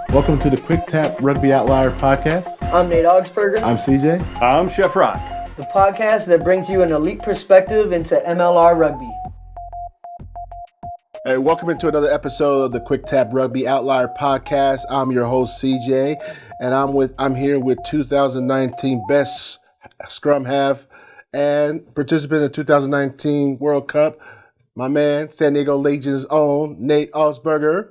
Welcome to the Quick Tap Rugby Outlier podcast. I'm Nate Augspurger. I'm CJ. I'm Chef Roc. The podcast that brings you an elite perspective into MLR rugby. Hey, welcome into another episode of the Quick Tap Rugby Outlier podcast. I'm your host CJ, and I'm here with 2019 best scrum half and participant in the 2019 World Cup, my man, San Diego Legion's own Nate Augspurger.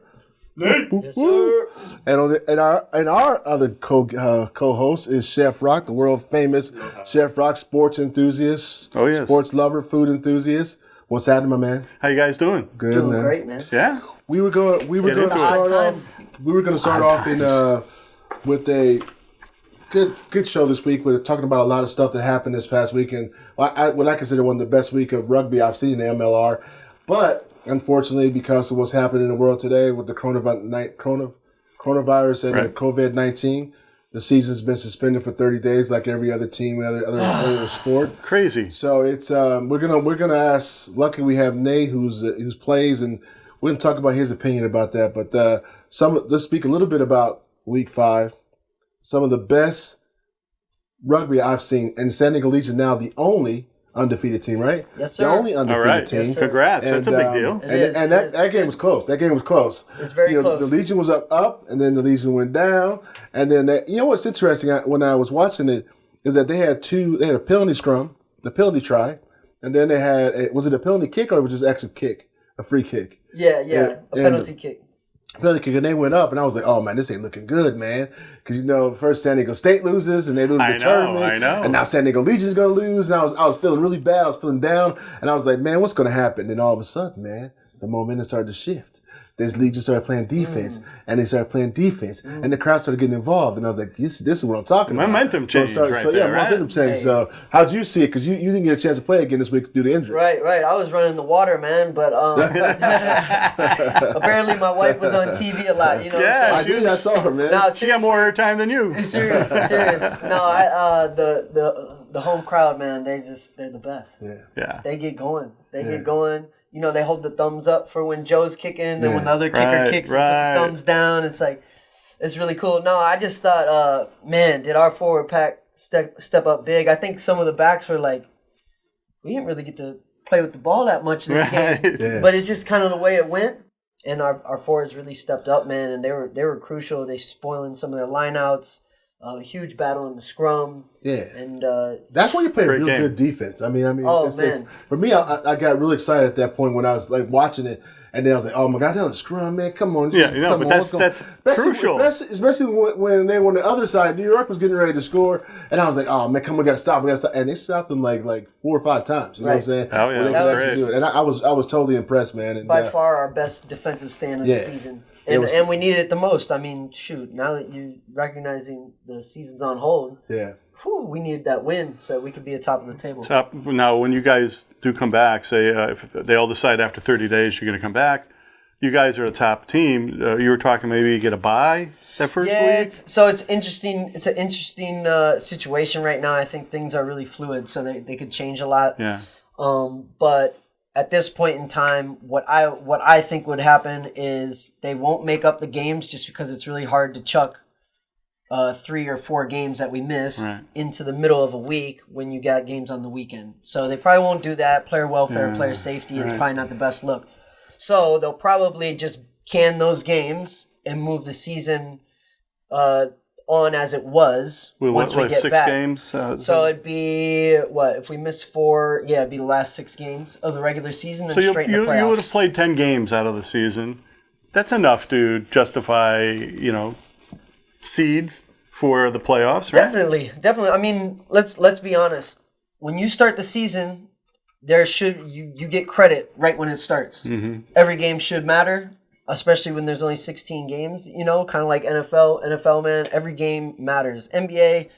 Nate. Yes, sir. And our other co-host is Chef Roc, the world famous Chef Roc, sports enthusiast, Oh, yes. sports lover, food enthusiast. What's happening, my man? How you guys doing? Good, Doing man. great, man. Yeah? We were going to start off with a good show this week. We're talking about a lot of stuff that happened this past weekend. What I consider one of the best week of rugby I've seen in the MLR, but unfortunately, because of what's happening in the world today with the coronavirus and the COVID-19, the season's been suspended for 30 days, like every other team, other sport. Crazy. So it's we're gonna ask. Luckily, we have Nate who's plays, and we're gonna talk about his opinion about that. But let's speak a little bit about Week 5. Some of the best rugby I've seen, and San Diego Legion now the only undefeated team, right? Yes, sir. The only undefeated All right. team. Yes, sir. Congrats. That's a big deal. That game was close. That game was close. It's very close. The Legion was up, and then the Legion went down, and then what's interesting when I was watching it is that they had a penalty scrum, the penalty try, and then they had was it a penalty kick or was it just actually a free kick? Yeah, a penalty kick. Penalty kick, and they went up, and I was like, "Oh man, this ain't looking good, man." Because first San Diego State loses, and they lose the tournament, I know. and now San Diego Legion's gonna lose. And I was feeling really bad. I was feeling down, and I was like, "Man, what's gonna happen?" And all of a sudden, man, the momentum started to shift. This Legion started playing defense, and they started playing defense, and the crowd started getting involved. And I was like, "This is what I'm talking about." Momentum change right there, right? Momentum change. Hey. So, how'd you see it? Because you didn't get a chance to play again this week due to injury. Right. I was running the water, man, but apparently my wife was on TV a lot. Yeah, I saw her, man. No, She got more airtime than you. Serious. No, the home crowd, man, they're the best. Yeah. They get going. Get going. They hold the thumbs up for when Joe's kicking, and when the other kicker kicks, they put the thumbs down. It's like, it's really cool. No, I just thought, man, did our forward pack step up big? I think some of the backs were like, we didn't really get to play with the ball that much this game, but it's just kind of the way it went. And our forwards really stepped up, man, and they were crucial. They spoiling some of their lineouts. A huge battle in the scrum. Yeah. And that's when you play real game. good defense. I mean, oh, man. For me, I got really excited at that point when I was like watching it, and then I was like, "Oh my God, that's a scrum, man! Come on!" That's crucial. Especially when they were on the other side. New York was getting ready to score, and I was like, "Oh man, come on, we gotta stop! And they stopped them like 4 or 5 times. You know what I'm saying? Oh yeah, that was great. And I was totally impressed, man. And, by far our best defensive stand of the season. And we needed it the most. I mean, shoot, now that you're recognizing the season's on hold, we needed that win so we could be at top of the table. Now, when you guys do come back, say if they all decide after 30 days you're going to come back, you guys are a top team. You were talking maybe you get a bye that first week? It's interesting. It's an interesting situation right now. I think things are really fluid, so they could change a lot. Yeah. But at this point in time, what I think would happen is they won't make up the games just because it's really hard to chuck 3 or 4 games that we missed into the middle of a week when you got games on the weekend. So they probably won't do that. Player welfare, player safety, it's probably not the best look. So they'll probably just can those games and move the season on as it was once we get 6 back. games? So it'd be, if we miss 4, it'd be the last 6 games of the regular season and straight in the playoffs. You would have played 10 games out of the season. That's enough to justify, seeds for the playoffs, right? Definitely. I mean, let's be honest. When you start the season, you get credit right when it starts. Mm-hmm. Every game should matter. Especially when there's only 16 games, kind of like NFL. NFL, man, every game matters. NBA,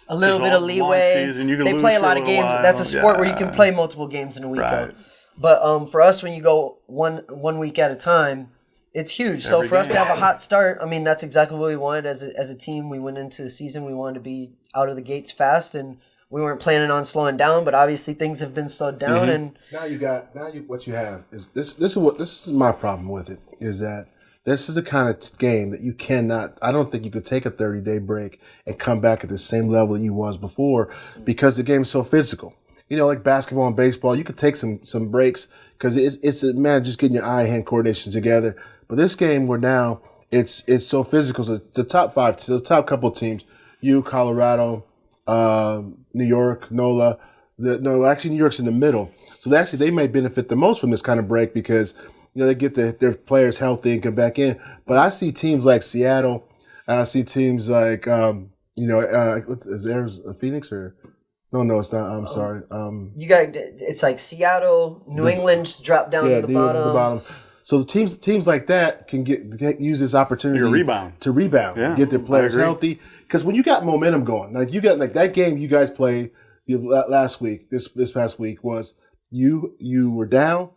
a little bit of leeway. They play a lot of games. That's a sport where you can play multiple games in a week, though. But for us, when you go one week at a time, it's huge. So for us to have a hot start, I mean, that's exactly what we wanted as a team. We went into the season. We wanted to be out of the gates fast, and we weren't planning on slowing down, but obviously things have been slowed down. And what you have is this is my problem with it, is that this is the kind of game that you cannot, I don't think you could take a 30-day break and come back at the same level you was before, because the game's so physical. Like basketball and baseball, you could take some breaks because it's a matter of just getting your eye-hand coordination together. But this game, where now it's so physical, so the top couple teams, Colorado, New York, NOLA, actually New York's in the middle. So they may benefit the most from this kind of break because they get their players healthy and come back in. But I see teams like Seattle, I see teams like is there a Phoenix or? No, it's not. I'm sorry. It's like Seattle, New England's dropped down to the bottom. So the teams like that can use this opportunity to rebound, get their players healthy. Because when you got momentum going, like you got that game you guys played last week, this past week, was you were down,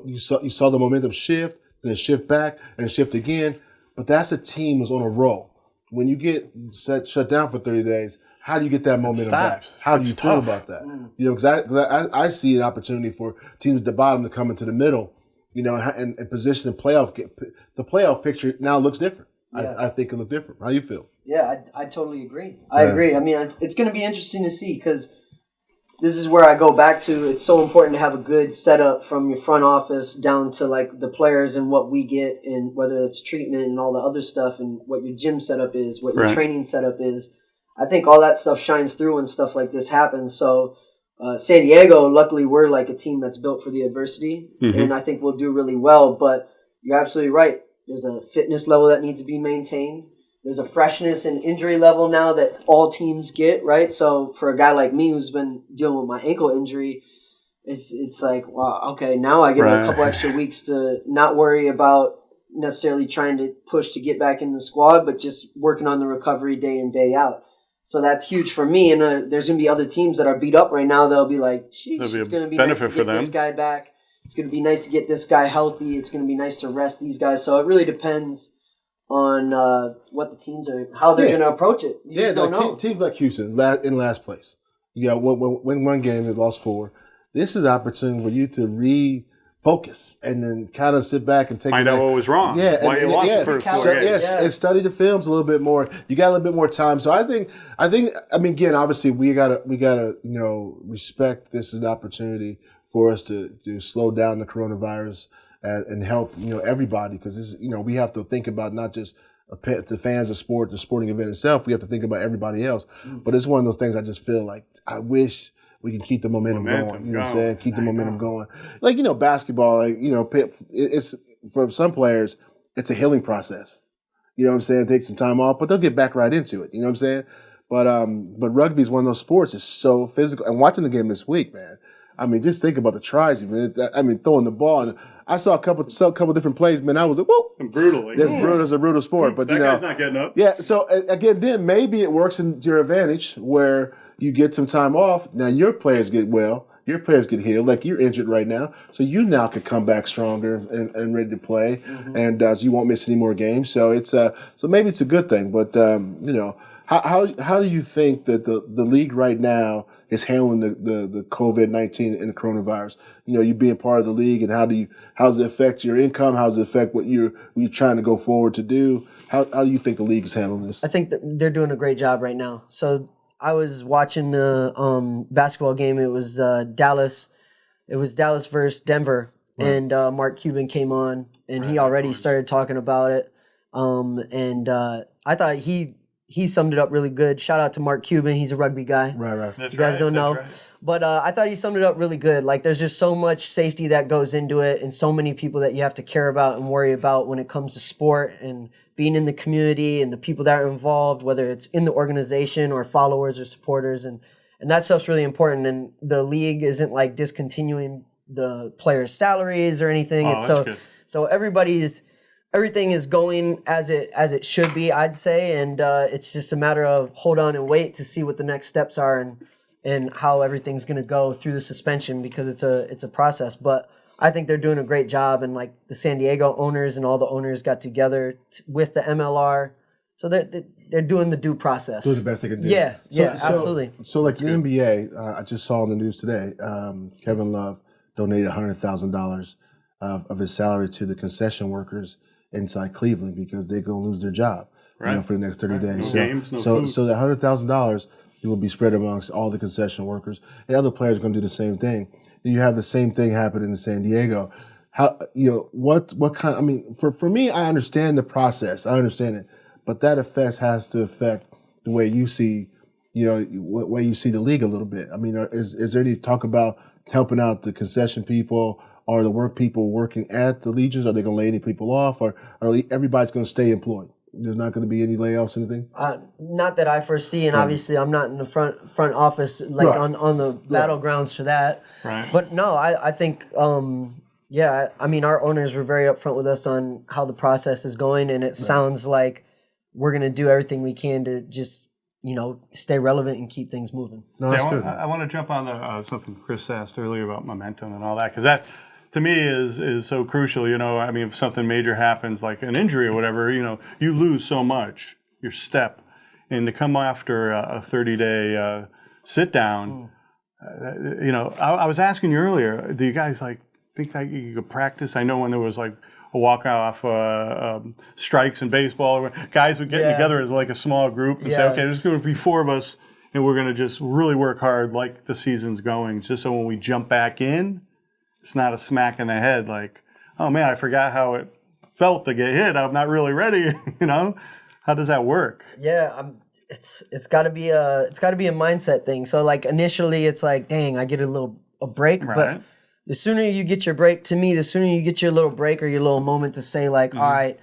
you saw the momentum shift, then shift back and shift again. But that's a team was on a roll. When you get shut down for 30 days. How do you get that momentum back? How do you feel about that? Because I see an opportunity for teams at the bottom to come into the middle, and position the playoff. The playoff picture now looks different. Yeah. I think it looks different. How you feel? Yeah, I totally agree. I agree. I mean, it's going to be interesting to see, because this is where I go back to. It's so important to have a good setup from your front office down to like the players and what we get, and whether it's treatment and all the other stuff, and what your gym setup is, what your training setup is. I think all that stuff shines through when stuff like this happens. So San Diego, luckily, we're like a team that's built for the adversity, and I think we'll do really well. But you're absolutely right. There's a fitness level that needs to be maintained. There's a freshness and injury level now that all teams get, right? So for a guy like me who's been dealing with my ankle injury, it's like, wow, okay, now I get a couple extra weeks to not worry about necessarily trying to push to get back in the squad, but just working on the recovery day in, day out. So that's huge for me, and there's going to be other teams that are beat up right now. They'll be like, sheesh, it's going to be nice to get this guy back. It's going to be nice to get this guy healthy. It's going to be nice to rest these guys. So it really depends on what the teams are, how they're going to approach it. You just don't know. Teams like Houston, in last place. Win one game, they lost 4. This is an opportunity for you to refocus and then kind of sit back and find out what was wrong. Yeah, why you lost the first 4 games. Yes, and study the films a little bit more. You got a little bit more time. So I think. I mean, again, obviously, we gotta respect this as an opportunity for us to slow down the coronavirus and help everybody, because this we have to think about not just the fans of sport, the sporting event itself. We have to think about everybody else. But it's one of those things I just feel like I wish we can keep the momentum going. You know what I'm saying? Keep the momentum going. Like, basketball, it's for some players, it's a healing process. You know what I'm saying? Take some time off, but they'll get back right into it. You know what I'm saying? But rugby is one of those sports. It's so physical. And watching the game this week, man, I mean, just think about the tries. Throwing the ball. And I saw a couple different plays, man. I was like, whoa. Brutal. It's a brutal sport. But that guy's not getting up. Yeah. So again, then maybe it works in your advantage where you get some time off. Now your players get well. Your players get healed. Like, you're injured right now, so you now could come back stronger and ready to play, and so you won't miss any more games. So it's so maybe it's a good thing. But how do you think that the league right now is handling the COVID-19 and the coronavirus? You being part of the league, and how does it affect your income? How does it affect what you're trying to go forward to do? How do you think the league is handling this? I think that they're doing a great job right now. So I was watching the basketball game. It was Dallas. It was Dallas versus Denver, and Mark Cuban came on, and he already started talking about it. I thought he summed it up really good. Shout out to Mark Cuban. He's a rugby guy. Right. If you guys don't know. Right. But I thought he summed it up really good. Like, there's just so much safety that goes into it, and so many people that you have to care about and worry about when it comes to sport and being in the community and the people that are involved, whether it's in the organization or followers or supporters. And that stuff's really important. And the league isn't like discontinuing the players' salaries or anything. So everything is going as it should be, I'd say. And it's just a matter of hold on and wait to see what the next steps are and how everything's going to go through the suspension, because it's a process. But I think they're doing a great job, and like the San Diego owners and all the owners got together with the MLR So they're doing the due process. Doing the best they can do. Yeah, absolutely. So like the NBA, I just saw in the news today, Kevin Love donated $100,000 of his salary to the concession workers inside Cleveland because they're going to lose their job for the next 30 days. No games, no food. So that $100,000 will be spread amongst all the concession workers, and other players are going to do the same thing. You have the same thing happen in San Diego. How what kind? I mean, for me, I understand the process. I understand it, but that has to affect the way you see, what way you see the league a little bit. I mean, is there any talk about helping out the concession people or the work people working at the Legions? Are they going to lay any people off, or everybody's going to stay employed? There's not going to be any layoffs, anything? Not that I foresee, and obviously I'm not in the front office on the battlegrounds for that. Right. But no, I think I mean our owners were very upfront with us on how the process is going, and it sounds like we're going to do everything we can to just stay relevant and keep things moving. No, that's good. I want to jump on the something Chris asked earlier about momentum and all that, because that, to me, is so crucial. I mean, if something major happens, like an injury or whatever, you lose so much, your step. And to come after a 30-day sit down, I was asking you earlier, do you guys think that you could practice? I know when there was a walk-off strikes in baseball, guys would get together as a small group and say, okay, there's going to be 4 of us, and we're going to just really work hard like the season's going, just so when we jump back in, it's not a smack in the head oh man, I forgot how it felt to get hit. I'm not really ready. How does that work? Yeah, it's got to be a mindset thing. So initially it's dang, I get a break, right. But the sooner you get your break, to me, the sooner you get your little break or your little moment to say all right,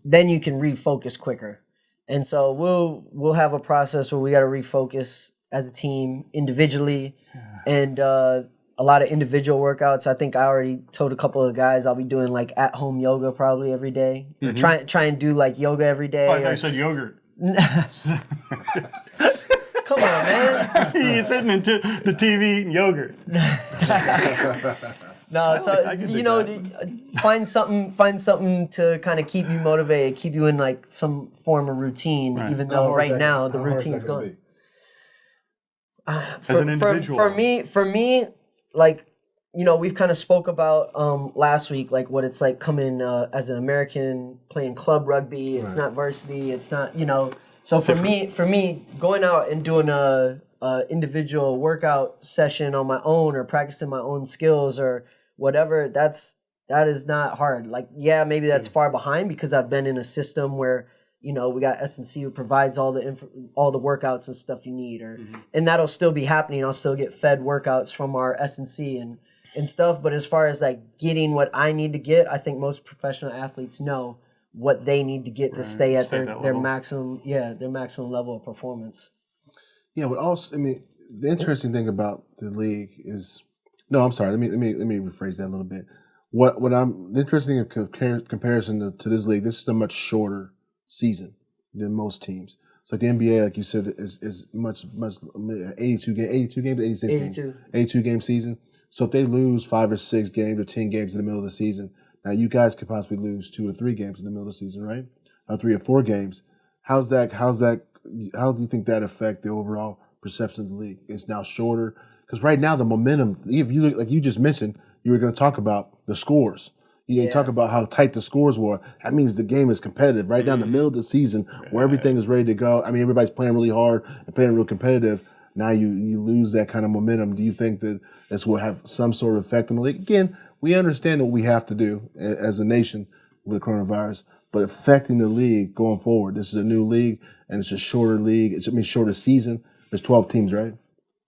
then you can refocus quicker. And so we'll have a process where we got to refocus as a team individually, and a lot of individual workouts. I think I already told a couple of guys I'll be doing at-home yoga probably every day. Or try and do yoga every day. Oh, I thought you said yogurt. Come on, man. He's sitting into the TV eating yogurt. No, find something to kind of keep you motivated, keep you in some form of routine, even though right now the routine's going. As an individual. For me, we've kind of spoke about last week, what it's like coming as an American playing club rugby. It's not varsity. It's not, So it's for me, going out and doing a individual workout session on my own or practicing my own skills or whatever, that is not hard. Maybe that's far behind because I've been in a system where we got S&C who provides all the workouts and stuff you need, and that'll still be happening. I'll still get fed workouts from our S&C and stuff. But as far as getting what I need to get, I think most professional athletes know what they need to get to stay at their maximum, their maximum level of performance. Yeah, but also, I mean, the interesting thing about the league is, no, I'm sorry. Let me rephrase that a little bit. The interesting comparison to this league, this is a much shorter season than most teams. So the NBA, like you said, is much 82 games, 86 games, 82 game season. So if they lose 5 or 6 games or 10 games in the middle of the season, now you guys could possibly lose 2 or 3 games in the middle of the season, right? Or 3 or 4 games. How do you think that affect the overall perception of the league? It's now shorter because right now the momentum. If you look, like you just mentioned, you were going to talk about the scores. You talk about how tight the scores were. That means the game is competitive. Right now in the middle of the season where everything is ready to go. I mean, everybody's playing really hard and playing real competitive. Now you lose that kind of momentum. Do you think that this will have some sort of effect on the league? Again, we understand what we have to do as a nation with the coronavirus, but affecting the league going forward. This is a new league, and it's a shorter league. Shorter season. There's 12 teams, right?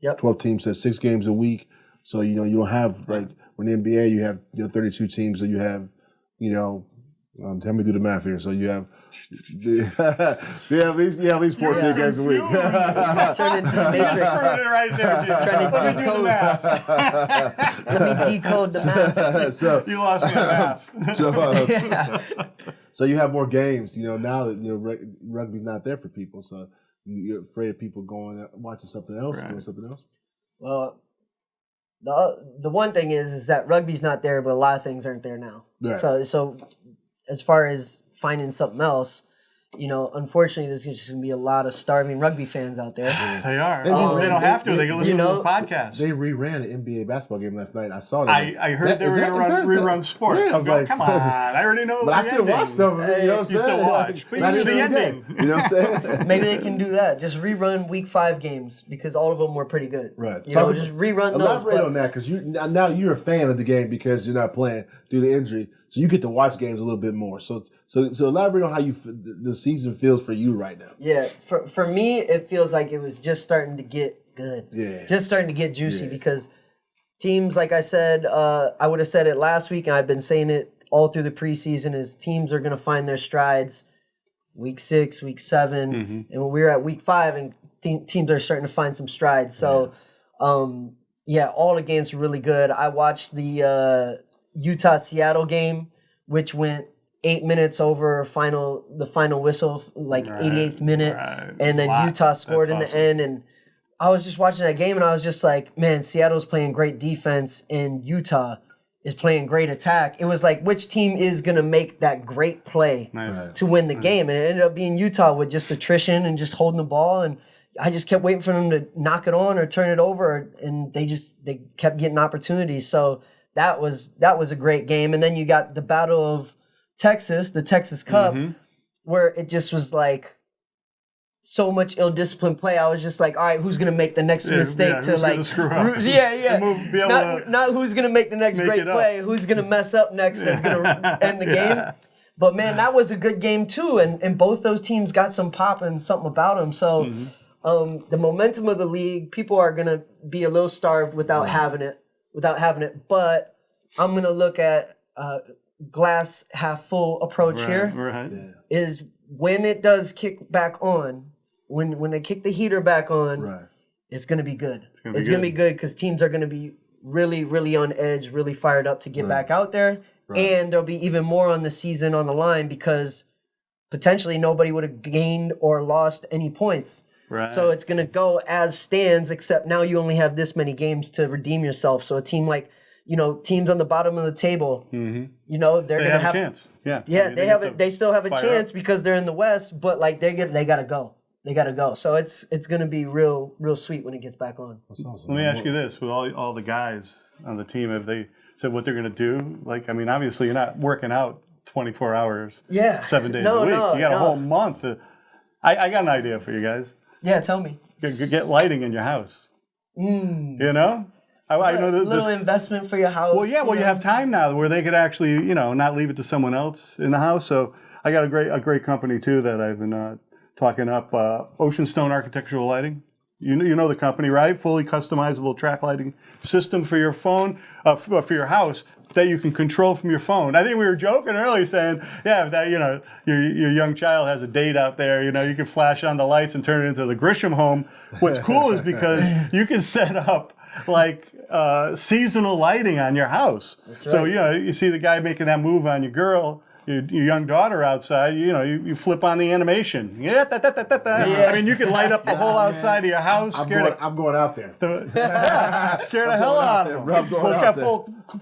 Yep. 12 teams, so 6 games a week. So, you don't have, when the NBA, you have 32 teams, so you have, help me do the math here. So you have, at least 14 games a week. Turn into the Matrix. Right there, dude. Trying to decode. Let me decode the math. So you lost me at math. So you have more games, now that rugby's not there for people. So you're afraid of people going watching something else, doing something else. Well, the one thing is that rugby's not there, but a lot of things aren't there now. Right. So as far as finding something else, unfortunately, there's just going to be a lot of starving rugby fans out there. They are. They don't have to. They can listen to the podcast. They reran an NBA basketball game last night. I saw that. I heard they were going to rerun sports. Yeah, I was like, come on. I already know. But I still watched them. You know what I'm saying? You still watch. But you the ending. You know what I'm saying? Maybe they can do that. Just rerun Week 5 games because all of them were pretty good. Right. Just rerun those. Elaborate on that because now you're a fan of the game because you're not playing due to injury. So you get to watch games a little bit more. So elaborate on how the season feels for you right now. Yeah, for me, it feels like it was just starting to get good. Yeah. Just starting to get juicy because teams, like I said, I would have said it last week, and I've been saying it all through the preseason, is teams are going to find their strides week 6, week 7, and when we're at week 5, and teams are starting to find some strides. So, all the games were really good. I watched the Utah-Seattle game, which went 8 minutes over the final whistle, like 88th minute, and then Utah scored in the end. And I was just watching that game, and I was just like, man, Seattle's playing great defense, and Utah is playing great attack. It was like, which team is going to make that great play to win the game? And it ended up being Utah with just attrition and just holding the ball, and I just kept waiting for them to knock it on or turn it over, and they kept getting opportunities. So that was a great game. And then you got the Battle of Texas, the Texas Cup, where it just was like so much ill-disciplined play. I was just like, all right, who's going to make the next mistake to like screw up? Not who's going to make the next great play, who's going to mess up next that's going to end the game. But man, that was a good game too, and both those teams got some pop and something about them. So the momentum of the league, people are going to be a little starved without having it. But I'm going to look at glass half full approach here. Is when it does kick back on, when they kick the heater back on, it's going to be good. It's going to be good because teams are going to be really, really on edge, really fired up to get back out there. And there'll be even more on the season on the line because potentially nobody would have gained or lost any points. So it's going to go as stands, except now you only have this many games to redeem yourself. So a team like, teams on the bottom of the table, they're going to have a chance. They still have a chance because they're in the West, but like they got to go. They got to go. So it's going to be real sweet when it gets back on. Awesome. Let me ask you this: with all the guys on the team, have they said what they're going to do? Like, I mean, obviously you're not working out 24 hours, 7 days a week. You got a whole month. I got an idea for you guys. Yeah, tell me. Get lighting in your house. I know that little investment for your house. Well, yeah. Well, you have time now where they could actually, not leave it to someone else in the house. So I got a great company too that I've been talking up. Ocean Stone Architectural Lighting. You know the company, right? Fully customizable track lighting system for your phone, for your house that you can control from your phone. I think we were joking earlier saying, if that, your young child has a date out there, you can flash on the lights and turn it into the Grisham home. What's cool is because you can set up like seasonal lighting on your house. That's right. So, you see the guy making that move on your girl, your young daughter outside, you flip on the animation. I mean, you can light up the whole outside of your house. I'm going out there. Scare the hell out of them. Well, it's got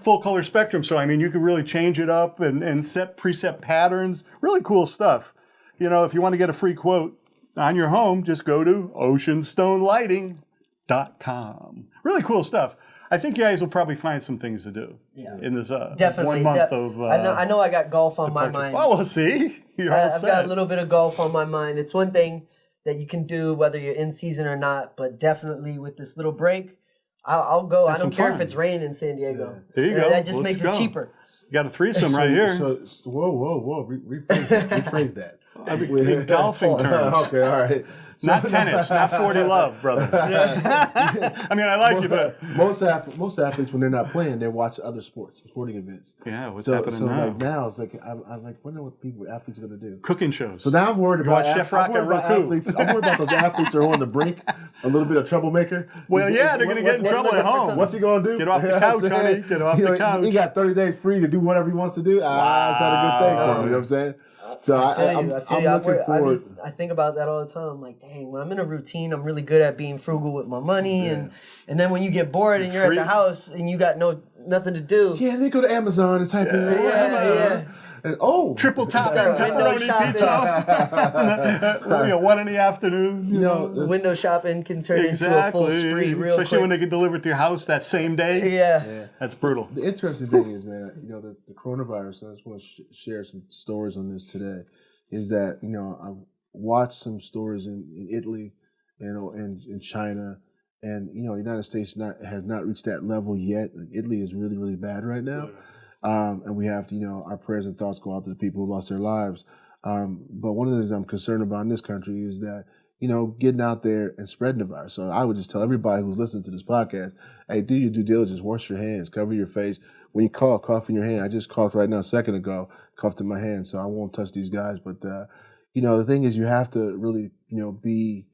full color spectrum, so I mean, you can really change it up and set preset patterns. Really cool stuff. If you want to get a free quote on your home, just go to oceanstonelighting.com. Really cool stuff. I think you guys will probably find some things to do in this definitely 1 month of. I know I got golf on my mind. Oh, we'll see. I've got a little bit of golf on my mind. It's one thing that you can do whether you're in season or not, but definitely with this little break, I'll go. I don't care if it's raining in San Diego. Yeah. There you go. That just makes it cheaper. You got a threesome right here. Whoa. Rephrase that. In golfing terms. Okay, all right. Not tennis, not 40 love, brother. I mean, I like you, but most athletes, when they're not playing, they watch other sporting events. Yeah, what's happening now? Like now, it's like I wonder what athletes are going to do. Cooking shows. So now I'm worried about Chef Roc and Roku. I'm worried about those athletes that are on the brink, a little bit of troublemaker. Well, they're going to get in trouble at home. What's he going to do? Get off the couch, honey. Get off the couch. He got 30 days free to do whatever he wants to do. It's not a good thing for him. You know what I'm saying? So I'm looking forward. I think about that all the time. I'm like, dang, when I'm in a routine, I'm really good at being frugal with my money, and then when you get bored and you're at the house and you got nothing to do. Yeah, they go to Amazon and type in. And triple topping pepperoni pizza. 1 in the afternoon. Window shopping can turn into a full spree real Especially quick. when they get delivered to your house that same day. Yeah. That's brutal. The interesting thing is, man, the coronavirus, I just want to share some stories on this today, is that, I've watched some stories in Italy, and in China, and, the United States has not reached that level yet. Italy is really, really bad right now. And we have to, our prayers and thoughts go out to the people who lost their lives. But one of the things I'm concerned about in this country is that, getting out there and spreading the virus. So I would just tell everybody who's listening to this podcast, hey, do your due diligence, wash your hands, cover your face. When you cough in your hand. I just coughed right now a second ago, coughed in my hand, so I won't touch these guys. But, the thing is you have to really, be,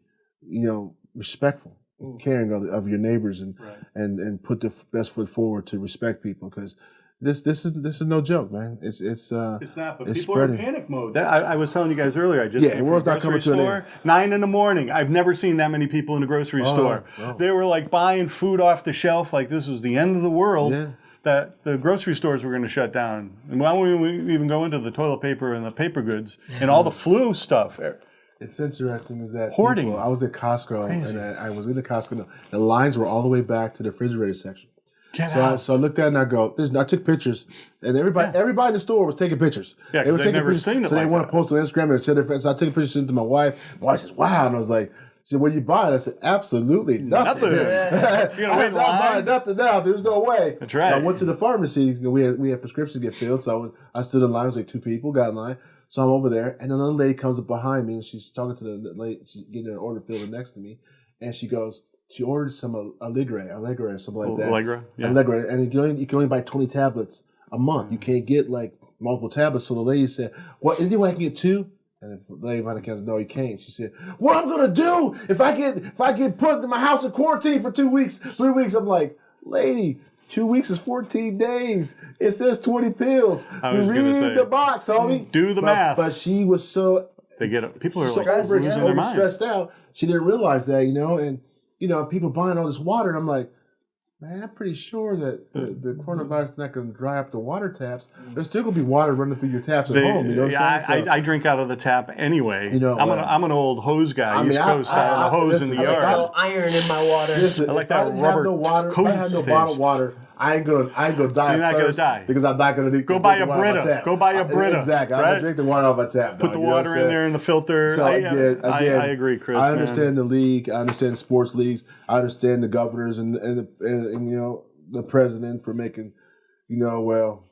respectful, caring of your neighbors and put the best foot forward to respect people, because this is no joke, man. It's not, but it's people spreading. are in panic mode. I was telling you guys earlier. I just the world's not coming to an end. 9 a.m. I've never seen that many people in the grocery store. No. They were like buying food off the shelf, like this was the end of the world. Yeah. That the grocery stores were going to shut down, and why don't we even go into the toilet paper and the paper goods and all the flu stuff? It's interesting is that Hoarding. I was at Costco and I was in the Costco. The lines were all the way back to the refrigerator section. So I looked at it and I go, I took pictures, and everybody in the store was taking pictures. Yeah, they were they've taking never pictures, seen it so like they want that. to post on Instagram and share their friends. So I took pictures into my wife. My wife says, "Wow," and I was like, she said, "What you buying?" I said, "Absolutely nothing. You're gonna wait I'm in not line? buying nothing now. There's no way." That's right. And I went to the pharmacy. We had prescriptions to get filled, so I stood in line. It was like 2 people got in line. So I'm over there, and another lady comes up behind me, and she's talking to the lady. She's getting an order filled next to me, and she goes, she ordered some Allegre or something like that. Allegra, yeah. Allegra, and you can only buy 20 tablets a month. You can't get like multiple tablets. So the lady said, "Well, is there any way I can get 2?" And the lady behind the counter said, "No, you can't." She said, "What I'm gonna do if I get put in my house in quarantine for 2 weeks, 3 weeks?" I'm like, "Lady, 2 weeks is 14 days. It says 20 pills. Read the box, homie. Do the math." But she was so people are so like losing their mind. stressed out. She didn't realize that, and people buying all this water. And I'm like, man, I'm pretty sure that the coronavirus is not going to dry up the water taps. There's still going to be water running through your taps at home. You know what I'm saying? I drink out of the tap anyway. I'm an old hose guy. East Coast style, the hose in the I yard. like no iron in my water. Listen, I like if that I didn't rubber have no water, if I had no taste. bottled water, I ain't gonna die. You're not gonna first die. because I'm not gonna Go buy a Brita. Go buy a Brita. Exactly. I'm right? gonna drink the water off my tap. Put the water in there in the filter. So again, I agree, Chris. I understand the league. I understand sports leagues. I understand the governors and the president for making. We'll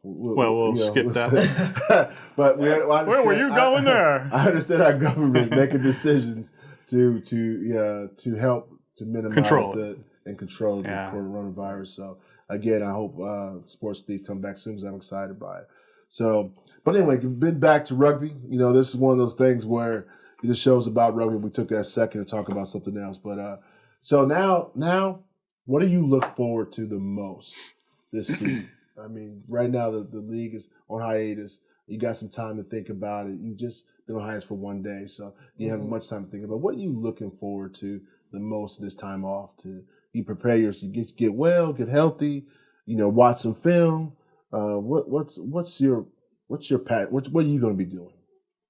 skip that. But where were you going there? I understand our government making decisions to help to minimize control the coronavirus. So again, I hope sports leagues come back soon because I'm excited by it. So, but anyway, been back to rugby. This is one of those things where the show's about rugby. We took that second to talk about something else. But so now, what do you look forward to the most this season? I mean, right now the league is on hiatus. You got some time to think about it. You just been on hiatus for 1 day, so you haven't much time to think about. What are you looking forward to the most this time off? To you prepare yourself, get well, get healthy, watch some film. What's your path? What are you going to be doing?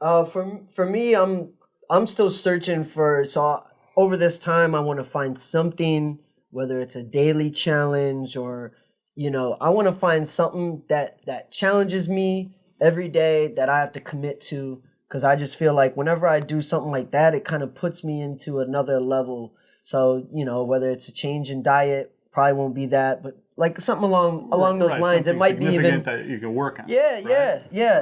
For me, I'm still searching for. So over this time, I want to find something, whether it's a daily challenge or I want to find something that challenges me every day that I have to commit to, because I just feel like whenever I do something like that, it kind of puts me into another level. So, whether it's a change in diet, probably won't be that, but like something along those lines. It might be even that you can work on. Yeah.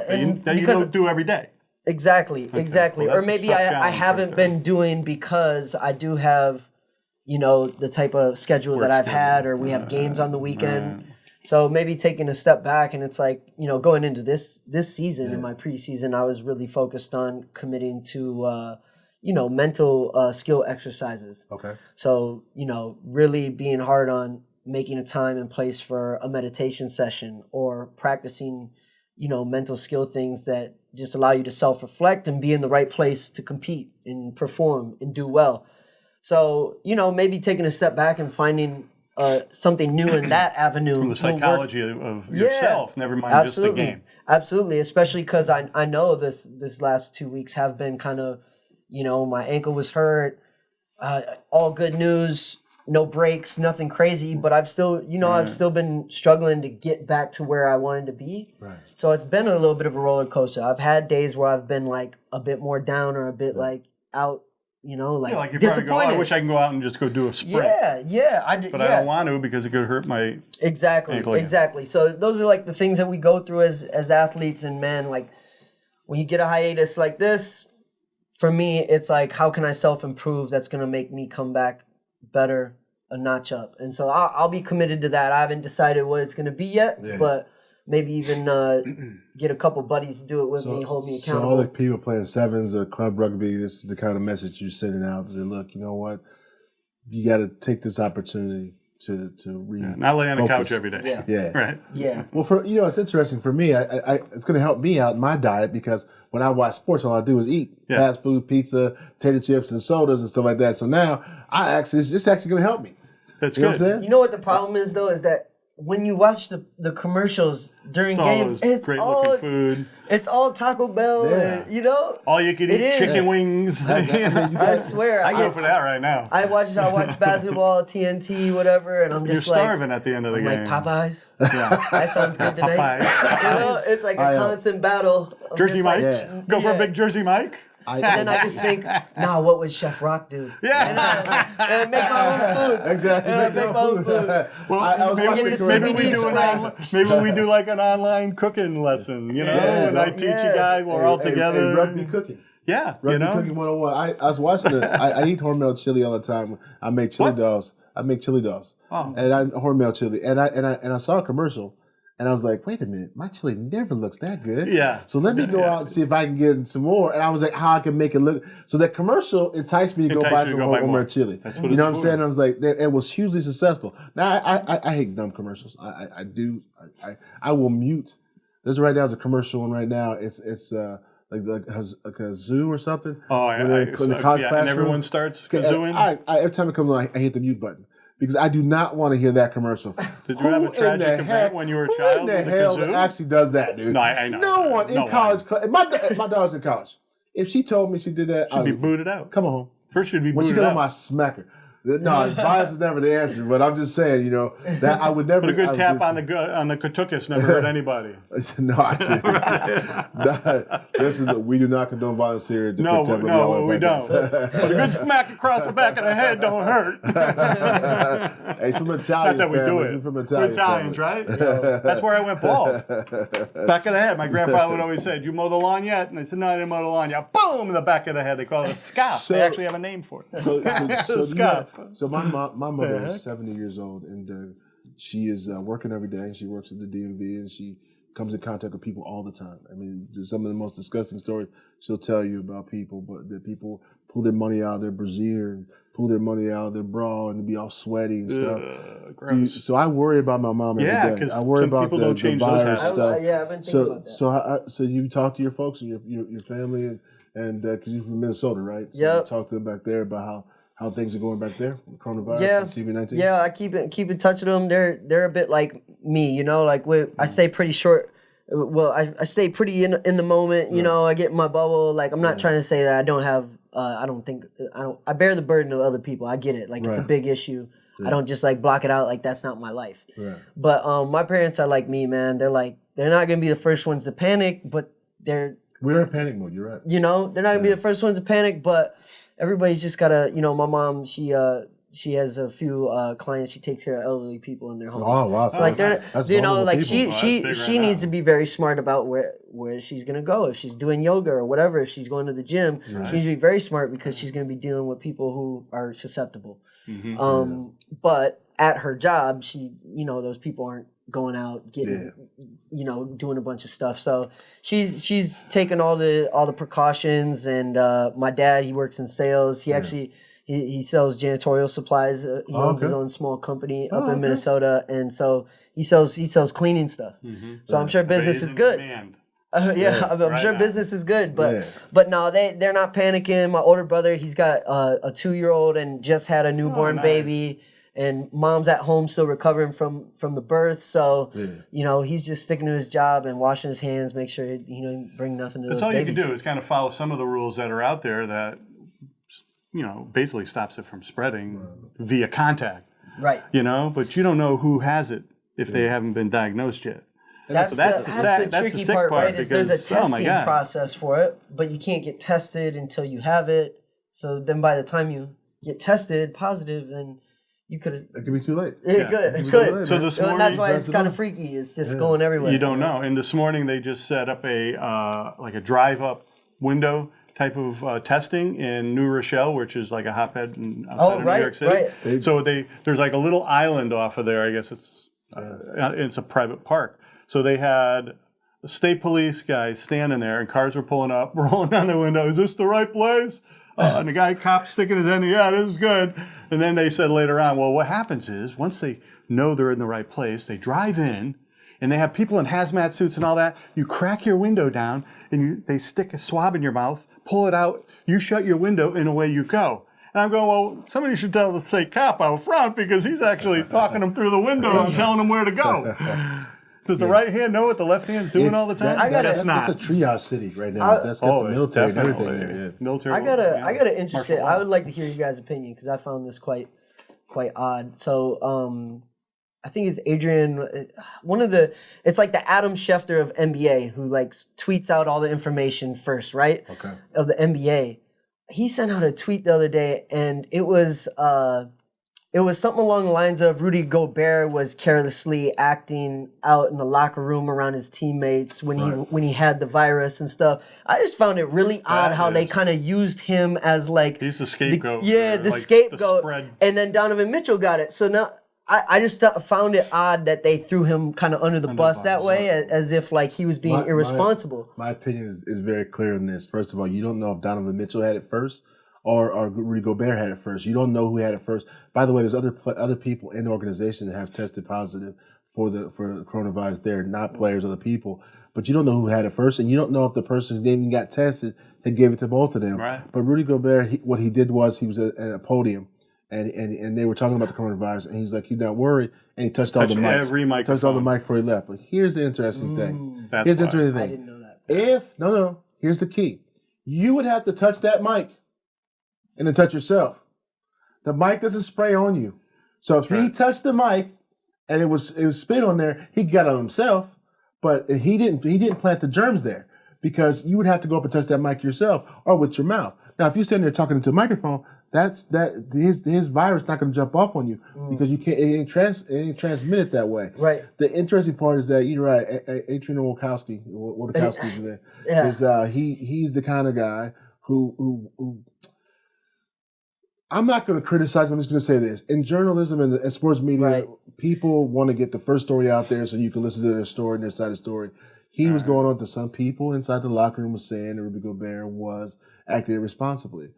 And that you don't do every day. Exactly. Well, or maybe I haven't been doing because I do have, the type of schedule that I've had, or we have games on the weekend. Right. So maybe taking a step back, and it's like, going into this season, in my preseason, I was really focused on committing to, mental skill exercises. Okay. So, really being hard on making a time and place for a meditation session, or practicing, mental skill things that just allow you to self-reflect and be in the right place to compete and perform and do well. So, maybe taking a step back and finding something new in that avenue. From the psychology of yourself, never mind just the game. Absolutely, especially because I know this last 2 weeks have been kind of, my ankle was hurt. All good news, no breaks, nothing crazy, but I've still, I've still been struggling to get back to where I wanted to be. Right. So it's been a little bit of a roller coaster. I've had days where I've been like a bit more down or a bit like out. Like you disappointed. Probably go, I wish I can go out and just go do a sprint. Yeah. I don't want to because it could hurt my ankle Exactly. So those are like the things that we go through as athletes. And man, like when you get a hiatus like this, for me, it's like, how can I self-improve that's going to make me come back better, a notch up? And so I'll be committed to that. I haven't decided what it's going to be yet, but maybe even get a couple buddies to do it with me, hold me accountable. So all the people playing sevens or club rugby, this is the kind of message you're sending out. Say, look, you know what? You got to take this opportunity to not lay on the couch every day. Yeah. Right. Yeah. Well, it's interesting for me. I it's going to help me out in my diet because when I watch sports, all I do is eat fast food, pizza, potato chips, and sodas and stuff like that. So now it's actually going to help me. That's you know good. What I'm saying? You know what the problem is though, is that when you watch the commercials during games, it's great all looking food. It's all Taco Bell, and, all you can eat chicken wings. I swear, I go for that right now. I watch basketball, TNT, whatever, and I'm just You're starving at the end of the game. Like Popeyes. Yeah, that sounds good tonight. It's like a constant battle. Jersey Mike, go for a big Jersey Mike. And then I just think, what would Chef Roc do? Yeah. And I make my own food. Exactly. Make my own food. Well, maybe we do like an online cooking lesson, and I teach you guys, we're all together. Rugby cooking. Yeah. Rugby cooking 101. I was watching it. I eat Hormel chili all the time. I make chili dogs. And I Hormel chili. And I saw a commercial. And I was like, wait a minute, my chili never looks that good. Yeah. So let me go out and see if I can get some more. And I was like, how I can make it look. So that commercial enticed me to go buy some more chili. That's what you know what I'm saying? I was like, it was hugely successful. Now, I hate dumb commercials. I will mute. There's a commercial one right now. It's like a zoo or something. Oh, and everyone starts kazooing. Every time it comes on, I hit the mute button. Because I do not want to hear that commercial. Did you have a tragic event when you were a child? Who in the hell actually does that, dude? No, I know. No one in college. My daughter's in college. If she told me she did that, she'd be booted out. Come on home. First, she'd be booted out. When she got on my smacker. No, bias is never the answer. But I'm just saying, that I would never. But a good tap on the katukas never hurt anybody. No, I can't. We do not condone violence here. No, we don't. But a good smack across the back of the head don't hurt. Hey, from Italian. Not that we do it. From We're Italians, right? That's where I went bald. Back of the head. My grandfather would always say, "Did you mow the lawn yet?" And I said, "No, I didn't mow the lawn yet." Boom! In the back of the head. They call it a scalp. They actually have a name for it. Scalp. So my mother is 70 years old, and she is working every day. She works at the DMV, and she comes in contact with people all the time. I mean, some of the most disgusting stories she'll tell you about people, but that people pull their money out of their brassiere and pull their money out of their bra and be all sweaty and stuff. Gross. So I worry about my mom every day. I worry about the virus stuff. I've been thinking about that. So you talk to your folks and your family, and because you're from Minnesota, right? So you talk to them back there about how things are going back there, coronavirus and CV-19? Yeah, I keep in touch with them. They're a bit like me, like I stay pretty short. Well, I stay pretty in the moment, I get in my bubble. Like I'm not trying to say that I don't have, I bear the burden of other people. I get it. Like it's a big issue. Yeah. I don't just like block it out like that's not my life. Right. But my parents are like me, man. They're not going to be the first ones to panic, but we're in panic mode, you're right. They're not going to be the first ones to panic, but everybody's just gotta, my mom, she has a few clients. She takes care of elderly people in their homes. Oh wow! So like she needs to be very smart about where she's gonna go. If she's doing yoga or whatever, if she's going to the gym, she needs to be very smart because she's gonna be dealing with people who are susceptible. Mm-hmm. But at her job, she, those people aren't going out getting, doing a bunch of stuff. So she's taken all the precautions. And my dad, he works in sales. He actually he sells janitorial supplies. He owns his own small company up in Minnesota, and so he sells cleaning stuff. Mm-hmm. So I'm sure business is good. I'm sure business is good, but no, they're not panicking. My older brother, he's got a 2-year-old and just had a newborn baby. and mom's at home still recovering from the birth. So, he's just sticking to his job and washing his hands, make sure, bring nothing to those babies. That's all you can do is kind of follow some of the rules that are out there that, basically stops it from spreading via contact. Right. But you don't know who has it if they haven't been diagnosed yet. That's the tricky part, right? Is there's a testing process for it, but you can't get tested until you have it. So then by the time you get tested positive, then you could have... It could be too late. It could. So this morning... And that's why it's kind of freaky. It's just going everywhere. You don't know. And this morning they just set up a drive-up window type of testing in New Rochelle, which is like a hotbed outside of New York City. Right. So there's like a little island off of there. I guess it's a private park. So they had the state police guys standing there, and cars were pulling up, rolling down the window. Is this the right place? And the cop sticking his head in, yeah, this is good. And then they said later on, well, what happens is once they know they're in the right place, they drive in, and they have people in hazmat suits and all that. You crack your window down, and they stick a swab in your mouth, pull it out, you shut your window, and away you go. And I'm going, well, somebody should tell the state cop out front because he's actually talking them through the window and telling them where to go. Does the right hand know what the left hand's doing all the time? That's not. It's a triage city right now. That's got the military and everything there. Military. I got an interesting. I would like to hear you guys' opinion because I found this quite odd. So I think it's Adrian. It's like the Adam Schefter of NBA who tweets out all the information first, right? Okay. Of the NBA. He sent out a tweet the other day, and it was something along the lines of Rudy Gobert was carelessly acting out in the locker room around his teammates when he had the virus and stuff. I just found it really odd how they kind of used him as he's the scapegoat. The scapegoat. And then Donovan Mitchell got it. So now I just found it odd that they threw him kind of under the bus that way, as if he was being irresponsible. My opinion is very clear on this. First of all, you don't know if Donovan Mitchell had it first or Rudy Gobert had it first. You don't know who had it first. By the way, there's other people in the organization that have tested positive for the coronavirus. They're not players, other people. But you don't know who had it first, and you don't know if the person who even got tested had gave it to both of them. Right. But Rudy Gobert, what he did was he was at a podium, and they were talking about the coronavirus, and he's like, he's not worried, and he touched all the mics. Every microphone. Touched all the mic before he left. But here's the interesting thing. That's here's the interesting thing. I didn't know that. Here's the key. You would have to touch that mic and then touch yourself. The mic doesn't spray on you. So if he touched the mic and it was spit on there, he got it on himself, but he didn't plant the germs there because you would have to go up and touch that mic yourself or with your mouth. Now, if you're sitting there talking into a microphone, his virus not going to jump off on you because you can't. It ain't transmitted that way. Right. The interesting part is that you're right. Adrian Wojnarowski's there. Yeah. Is he's the kind of guy who I'm not going to criticize. I'm just going to say this: in journalism and sports media, people want to get the first story out there so you can listen to their story and their side of the story. He was going on to some people inside the locker room was saying that Rudy Gobert was acting irresponsibly.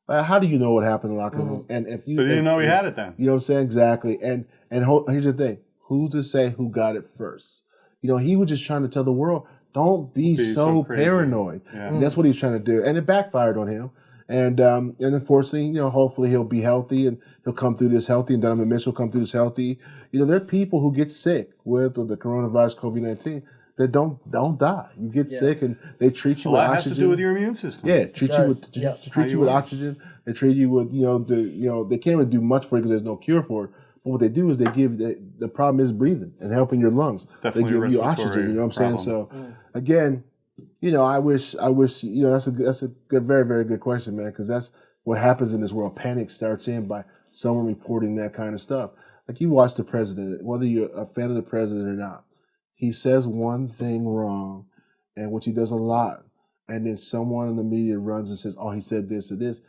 How do you know what happened in the locker room? And if you didn't know he had it then. You know what I'm saying? Exactly. And here's the thing. Who's to say who got it first? He was just trying to tell the world, don't be so paranoid. Yeah. And that's what he was trying to do. And it backfired on him. And unfortunately, hopefully he'll be healthy and he'll come through this healthy, and Donovan Mitchell will come through this healthy. There are people who get sick with the coronavirus, COVID-19, that don't die. You get sick and they treat you with oxygen. That has to do with your immune system. Yeah, treat you with oxygen. They treat you with they can't really do much for you because there's no cure for it. But what they do is they give the problem is breathing and helping your lungs. Definitely they give you oxygen. You know what I'm saying? So again, I wish that's a good, very, very good question, man, because that's what happens in this world. Panic starts in by someone reporting that kind of stuff. Like you watch the president, whether you're a fan of the president or not. He says one thing wrong, and which he does a lot, and then someone in the media runs and says, oh, he said this or this.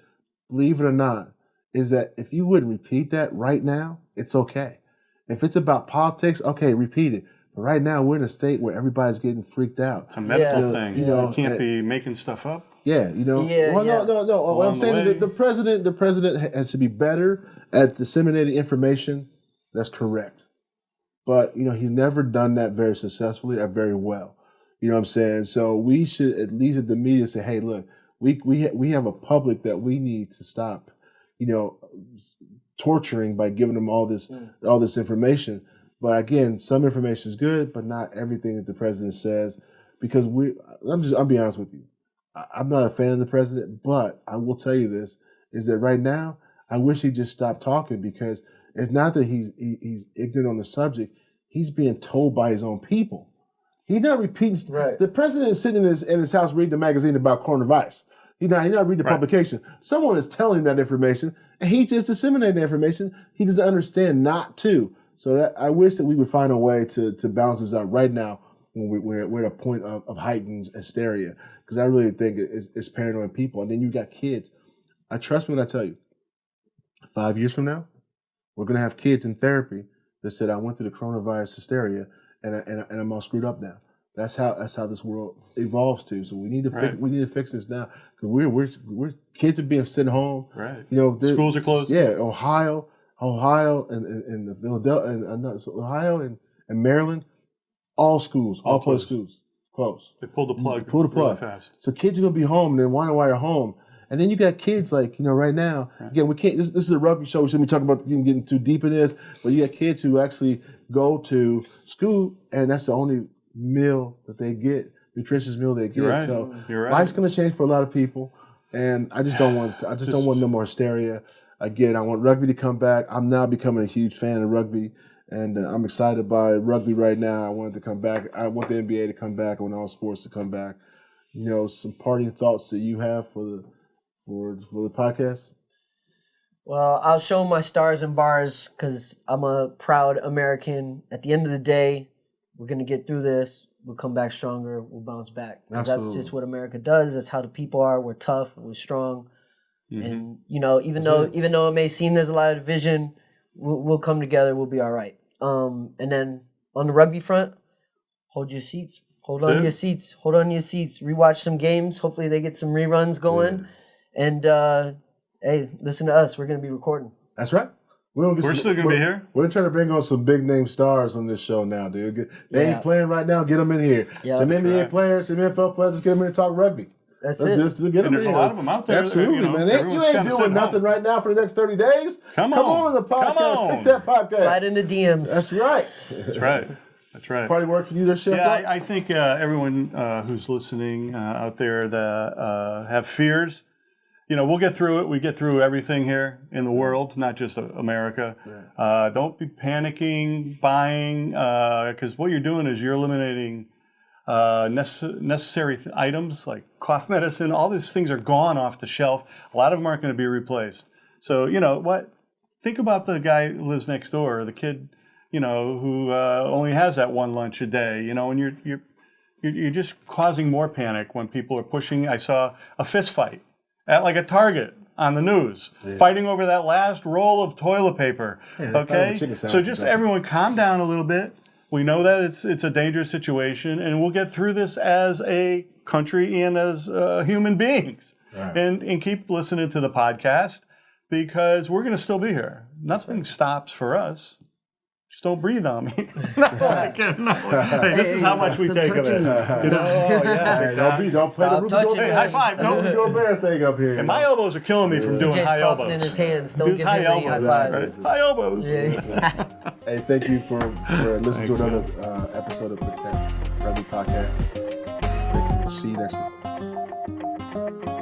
Believe it or not, is that if you wouldn't repeat that right now, it's okay. If it's about politics, okay, repeat it. But right now, we're in a state where everybody's getting freaked out. It's a medical thing. You can't be making stuff up. Yeah, No. What I'm saying is the president has to be better at disseminating information. That's correct. But, he's never done that very successfully or very well. You know what I'm saying? So we should, at least at the media, say, hey, look, we have a public that we need to stop, torturing by giving them all this information. But again, some information is good, but not everything that the president says. Because I'll be honest with you, I'm not a fan of the president, but I will tell you this: is that right now, I wish he just stopped talking, because it's not that he's ignorant on the subject. He's being told by his own people. He's not repeating. Right. The president is sitting in his house reading the magazine about coronavirus. He's not reading the publication. Someone is telling him that information, and he just disseminating the information. He doesn't understand not to. So that, I wish that we would find a way to balance this out right now when we're at a point of heightened hysteria, because I really think it's paranoid people. And then you got kids. Trust me when I tell you, 5 years from now, we're going to have kids in therapy that said, I went through the coronavirus hysteria and I'm all screwed up now. That's how this world evolves to. So we need to fix this now, because we're kids are being sent home. Right. Schools are closed. Yeah, Ohio, and the Philadelphia, and Ohio and Maryland, all schools, all public schools closed. They pulled the plug. Really fast. So kids are gonna be home and they're wondering why they're home. And then you got kids like, right now, again, we can't, this is a rugby show. We shouldn't be talking about getting too deep in this, but you got kids who actually go to school and that's the only meal that they get, nutritious meal they get. You're right. So You're right. Life's going to change for a lot of people. And I just don't want no more hysteria. Again, I want rugby to come back. I'm now becoming a huge fan of rugby, and I'm excited by rugby right now. I want it to come back. I want the NBA to come back. I want all sports to come back. Some parting thoughts that you have for the podcast? Well, I'll show my stars and bars because I'm a proud American. At the end of the day, we're going to get through this. We'll come back stronger. We'll bounce back. That's just what America does. That's how the people are. We're tough. We're strong. Mm-hmm. And, even though it may seem there's a lot of division, we'll come together. We'll be all right. And then on the rugby front, hold your seats. Hold on to your seats. Rewatch some games. Hopefully they get some reruns going. Yeah. And, hey, listen to us. We're going to be recording. That's right. We're still going to be here. We're trying to bring on some big-name stars on this show now, dude. They ain't playing right now. Get them in here. Yeah, some NBA players, some NFL players, let's get them in and talk rugby. Let's get them in. There's a lot of them out there. Absolutely, man. You ain't doing nothing right now for the next 30 days. Come on the podcast. Pick that podcast. Slide in the DMs. That's right. That's right. Party work for you there, Chef Roc? Yeah, I think everyone who's listening out there that have fears, we'll get through it. We get through everything here in the world, not just America. Yeah. Don't be panicking, buying, because what you're doing is you're eliminating necessary items like cough medicine. All these things are gone off the shelf. A lot of them aren't going to be replaced. So, think about the guy who lives next door, or the kid, who only has that one lunch a day, and you're just causing more panic when people are pushing. I saw a fist fight at like a Target on the news, fighting over that last roll of toilet paper. Okay, so just everyone calm down a little bit. We know that it's a dangerous situation, and we'll get through this as a country and as human beings. Right. And keep listening to the podcast, because we're going to still be here. Nothing stops for us. Just don't breathe on me. No, I can't. No. Hey, this is how much we take of it. Don't play the Rugby. Hey, high five. No Rugby Bear thing up here. And my elbows are killing me from doing high elbows. In his hands. Don't give him any high fives. High elbows. Yeah. Hey, thank you for listening to another episode of the Rugby Podcast. See you next week.